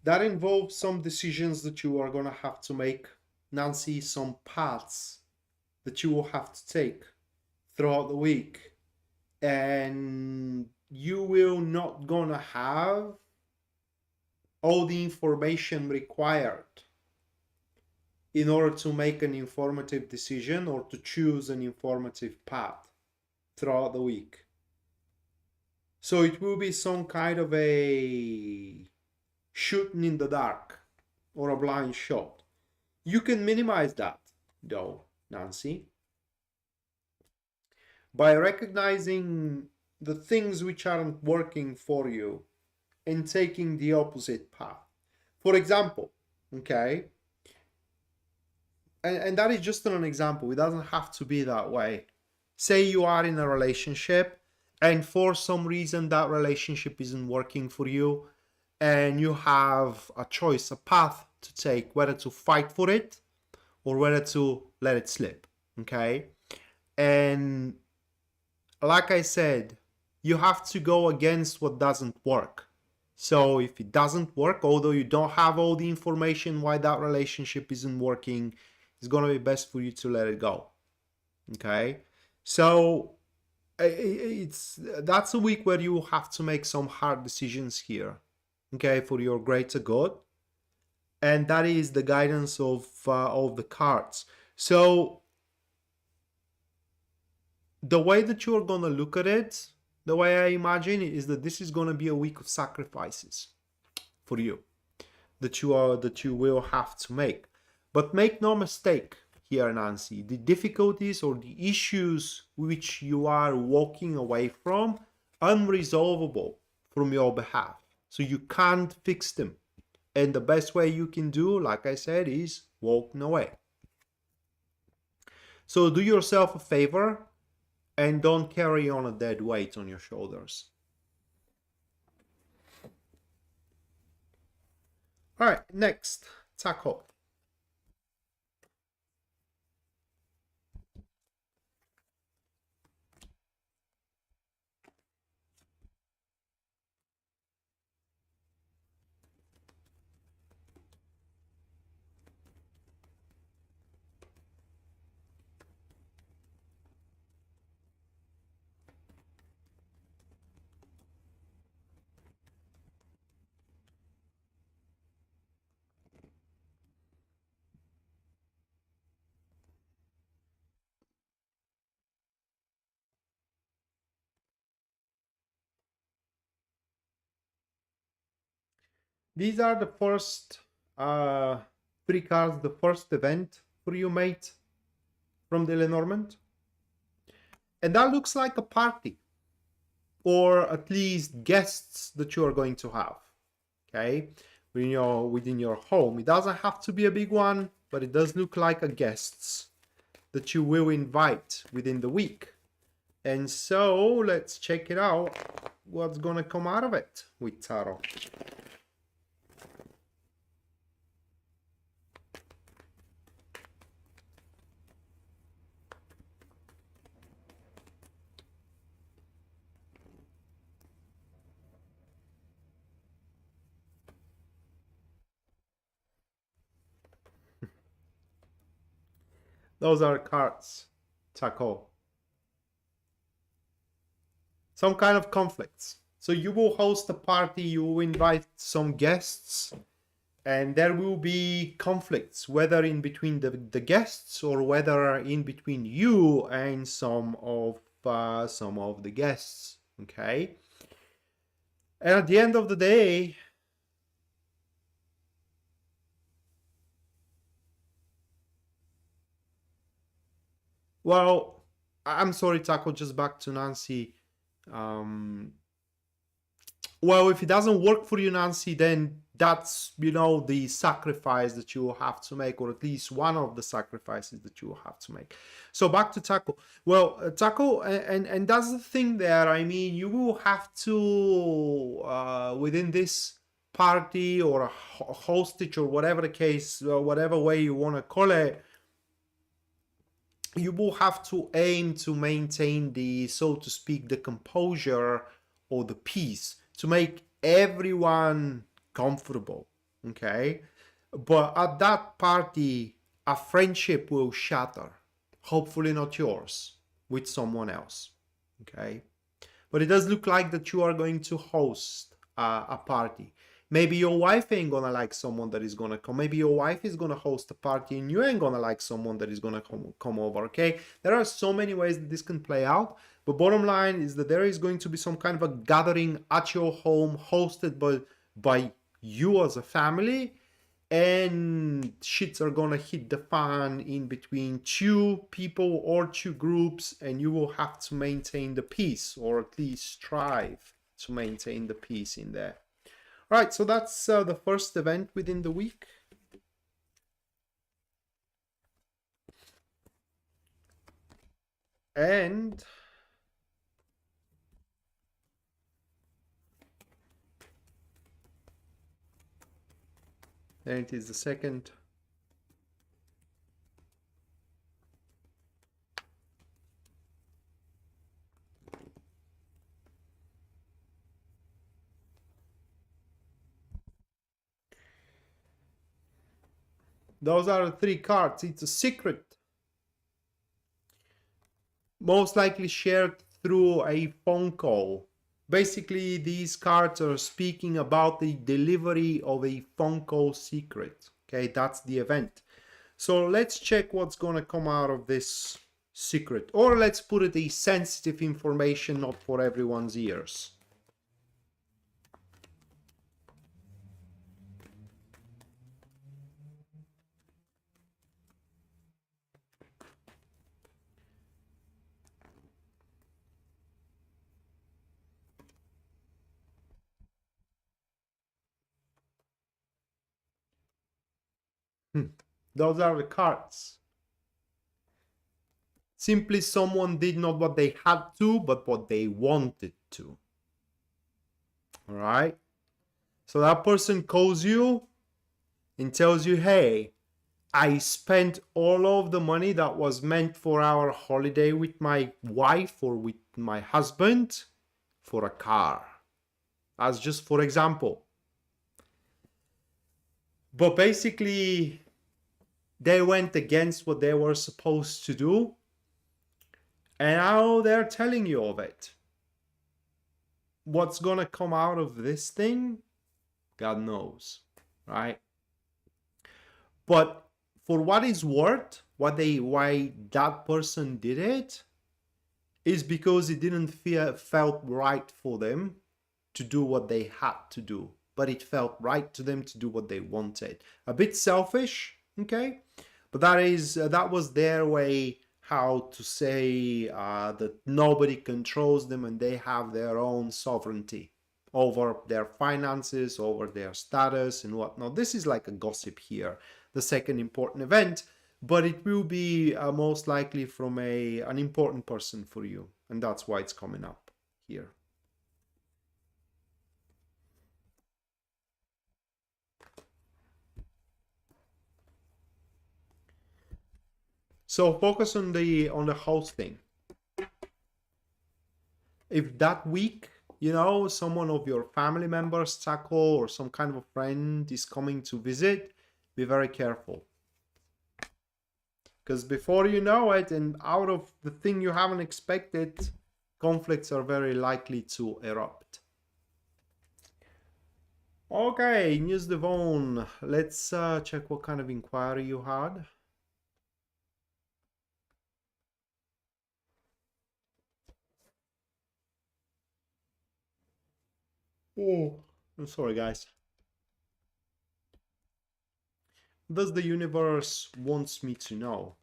That involves some decisions that you are going to have to make, Nancy, some paths that you will have to take throughout the week. And you will not going to have all the information required in order to make an informative decision or to choose an informative path throughout the week. So it will be some kind of a shooting in the dark or a blind shot. You can minimize that, though, Nancy, by recognizing the things which aren't working for you and taking the opposite path. For example, okay, and that is just an example. It doesn't have to be that way. Say you are in a relationship and for some reason that relationship isn't working for you, and you have a choice, a path to take, whether to fight for it or whether to let it slip, okay? And like I said, you have to go against what doesn't work. So if it doesn't work, although you don't have all the information why that relationship isn't working, it's going to be best for you to let it go, okay? So that's a week where you have to make some hard decisions here, okay, for your greater good, and that is the guidance of the cards. So the way that you're gonna look at it, the way I imagine it, is that this is gonna be a week of sacrifices for you that you will have to make. But make no mistake here, Nancy, the difficulties or the issues which you are walking away from, unresolvable from your behalf. So you can't fix them. And the best way you can do, like I said, is walking away. So do yourself a favor and don't carry on a dead weight on your shoulders. All right, next, Taco. These are the first three cards, the first event for you, mate, from the Lenormand. And that looks like a party, or at least guests that you are going to have, okay, within your home. It doesn't have to be a big one, but it does look like a guests that you will invite within the week. And so let's check it out, what's gonna come out of it with tarot. Those are cards, Taco. Some kind of conflicts. So you will host a party, you will invite some guests, and there will be conflicts, whether in between the guests or whether in between you and some of the guests, okay? And at the end of the day, well, I'm sorry, Taco, just back to Nancy. Well, if it doesn't work for you, Nancy, then that's, the sacrifice that you will have to make, or at least one of the sacrifices that you will have to make. So back to Taco. Well, Taco, and that's the thing there. I mean, you will have to, within this party or hostage or whatever the case, whatever way you want to call it, you will have to aim to maintain the, so to speak, the composure or the peace to make everyone comfortable, okay? But at that party, a friendship will shatter, hopefully not yours, with someone else, okay? But it does look like that you are going to host a party. Maybe your wife ain't gonna like someone that is gonna come. Maybe your wife is gonna host a party and you ain't gonna like someone that is gonna come over, okay? There are so many ways that this can play out, but bottom line is that there is going to be some kind of a gathering at your home hosted by you as a family, and shits are gonna hit the fan in between two people or two groups, and you will have to maintain the peace, or at least strive to maintain the peace in there. All right, so that's the first event within the week. And then it is the second. Those are the three cards. It's a secret. Most likely shared through a phone call. Basically, these cards are speaking about the delivery of a phone call secret. Okay, that's the event. So let's check what's going to come out of this secret. Or let's put it a sensitive information, not for everyone's ears. Those are the cards. Simply someone did not what they had to, but what they wanted to. All right? So that person calls you and tells you, hey, I spent all of the money that was meant for our holiday with my wife or with my husband for a car. That's just for example. But basically, they went against what they were supposed to do, and now they're telling you of it. What's gonna come out of this thing, God knows, right? But for what it's worth, why that person did it is because it didn't felt right for them to do what they had to do. but it felt right to them to do what they wanted. A bit selfish, okay? But that was their way how to say that nobody controls them and they have their own sovereignty over their finances, over their status and whatnot. This is like a gossip here, the second important event, but it will be most likely from an important person for you, and that's why it's coming up here. So focus on the hosting. If that week, you know, someone of your family members, Taco, or some kind of a friend is coming to visit, be very careful. Because before you know it, and out of the thing you haven't expected, conflicts are very likely to erupt. Okay, News Devon. Let's check what kind of inquiry you had. Oh, I'm sorry, guys. Does the universe wants me to know?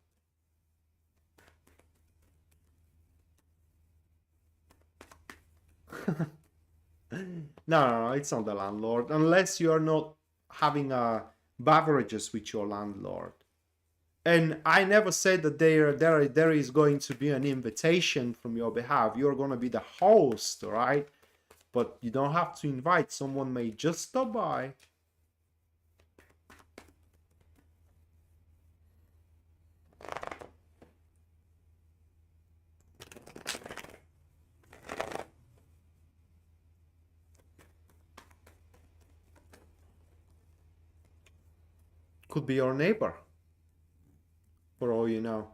No, it's not the landlord, unless you are not having beverages with your landlord. And I never said that there is going to be an invitation from your behalf. You're going to be the host, right? But you don't have to invite. Someone may just stop by. Could be your neighbor, for all you know.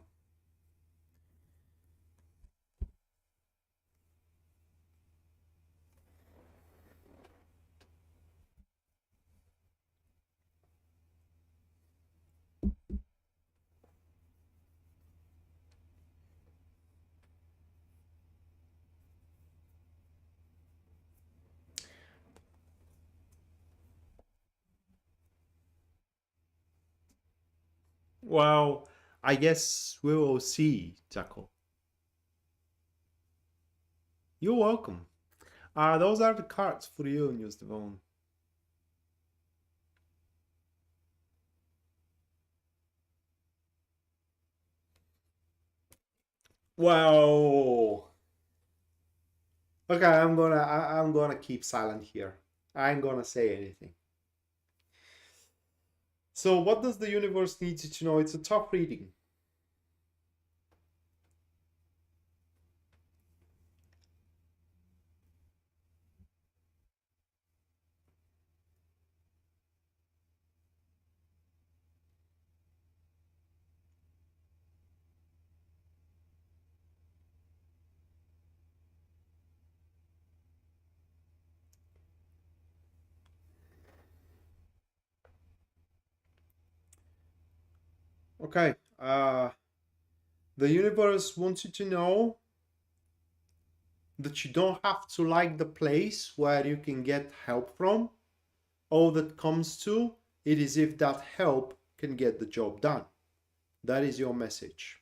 Well, I guess we will see, Jaco. You're welcome. Those are the cards for you, News Devon. Well, okay, I'm gonna keep silent here. I ain't gonna say anything. So, what does the universe need you to know? It's a tough reading. Okay, the universe wants you to know that you don't have to like the place where you can get help from. All that comes to it is if that help can get the job done. That is your message.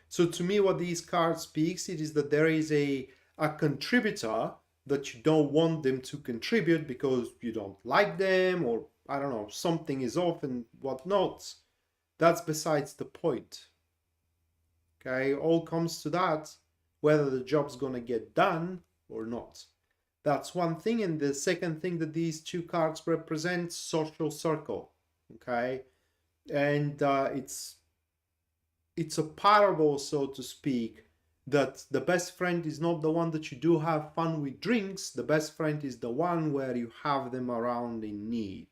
So to me, what these cards speaks, it is that there is a contributor that you don't want them to contribute because you don't like them, or I don't know, something is off and whatnot. That's besides the point. Okay, all comes to that, whether the job's gonna get done or not. That's one thing. And the second thing that these two cards represent, social circle. Okay, and it's a parable, so to speak, that the best friend is not the one that you do have fun with drinks. The best friend is the one where you have them around in need.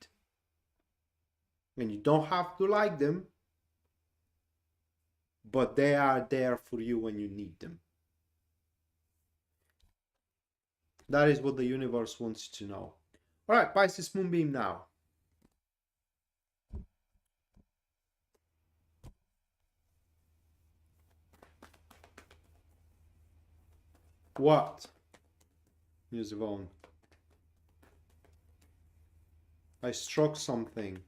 And you don't have to like them, but they are there for you when you need them. That is what the universe wants you to know. All right, Pisces Moonbeam now. What? News of own. I struck something.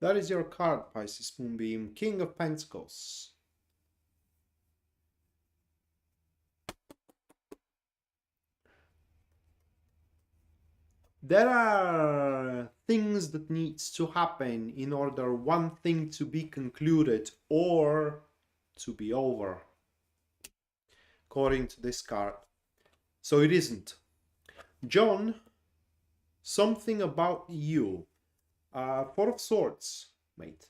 That is your card, Pisces Moonbeam. King of Pentacles. There are things that needs to happen in order one thing to be concluded or to be over, according to this card. So it isn't. John, something about you. Four of Swords, mate.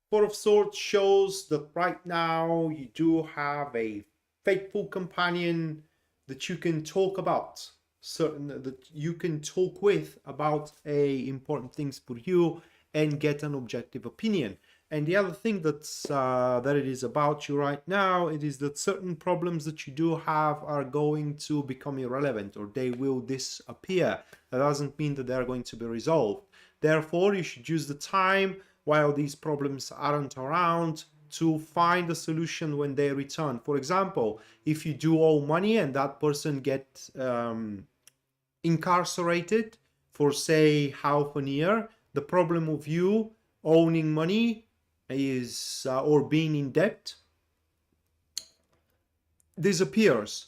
Four of Swords shows that right now you do have a faithful companion that you can talk about, that you can talk with about important things for you and get an objective opinion. And the other thing that's that it is about you right now, it is that certain problems that you do have are going to become irrelevant, or they will disappear. That doesn't mean that they're going to be resolved. Therefore, you should use the time while these problems aren't around to find a solution when they return. For example, if you do owe money and that person gets incarcerated for, say, half a year, the problem of you owning money is or being in debt disappears,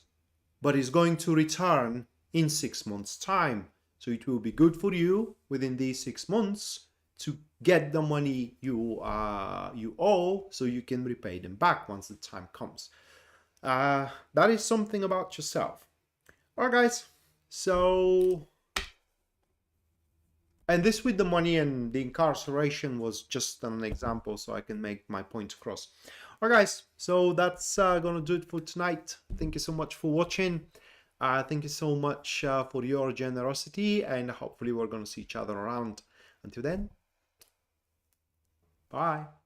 but is going to return in 6 months' time. So it will be good for you within these 6 months to get the money you owe, so you can repay them back once the time comes. That is something about yourself. All right, guys. So, and this with the money and the incarceration was just an example, so I can make my point across. All right, guys. So that's gonna do it for tonight. Thank you so much for watching. Thank you so much for your generosity, and hopefully we're gonna see each other around. Until then, bye.